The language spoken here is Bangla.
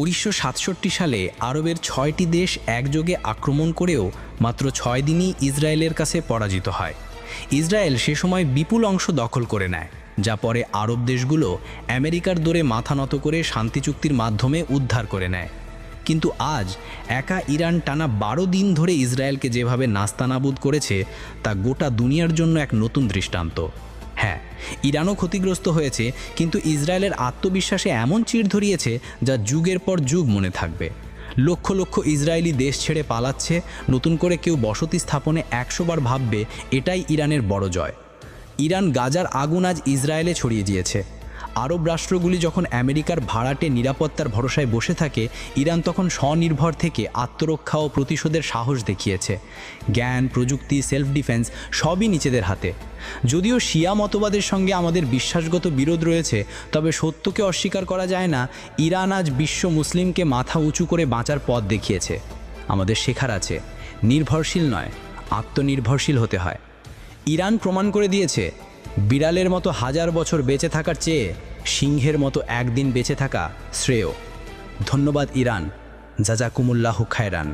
1967 সালে আরবের 6টি দেশ একযোগে আক্রমণ করেও মাত্র 6 দিনই ইসরায়েলের কাছে পরাজিত হয়। ইসরায়েল সে সময় বিপুল অংশ দখল করে নেয়, যা পরে আরব দেশগুলো আমেরিকার দৌড়ে মাথা নত করে শান্তি চুক্তির মাধ্যমে উদ্ধার করে নেয়। কিন্তু আজ একা ইরান টানা 12 দিন ধরে ইসরায়েলকে যেভাবে নাস্তানাবুদ করেছে তা গোটা দুনিয়ার জন্য এক নতুন দৃষ্টান্ত। হ্যাঁ, ইরানও ক্ষতিগ্রস্ত হয়েছে, কিন্তু ইসরায়েলের আত্মবিশ্বাসে এমন চিড় ধরিয়েছে যা যুগের পর যুগ মনে থাকবে। লক্ষ লক্ষ ইসরায়েলি দেশ ছেড়ে পালাচ্ছে, নতুন করে কেউ বসতি স্থাপনে 100 বার ভাববে, এটাই ইরানের বড় জয়। ইরান গাজার আগুন আজ ইসরায়েলে ছড়িয়ে দিয়েছে। আরব রাষ্ট্রগুলি যখন আমেরিকার ভাড়াটে নিরাপত্তার ভরসায় বসে থাকে, ইরান তখন স্বনির্ভর থেকে আত্মরক্ষা ও প্রতিশোধের সাহস দেখিয়েছে। জ্ঞান, প্রযুক্তি, সেলফ ডিফেন্স সবই নিজেদের হাতে। যদিও শিয়া মতবাদের সঙ্গে আমাদের বিশ্বাসগত বিরোধ রয়েছে, তবে সত্যকে অস্বীকার করা যায় না, ইরান আজ বিশ্ব মুসলিমকে মাথা উঁচু করে বাঁচার পথ দেখিয়েছে। আমাদের শেখার আছে, নির্ভরশীল নয়, আত্মনির্ভরশীল হতে হয়। ইরান প্রমাণ করে দিয়েছে, বিড়ালের মতো 1000 বছর বেঁচে থাকার চেয়ে সিংহের মতো একদিন বেঁচে থাকা শ্রেয়। ধন্যবাদ ইরান, জাজাকুমুল্লাহু খায়রান।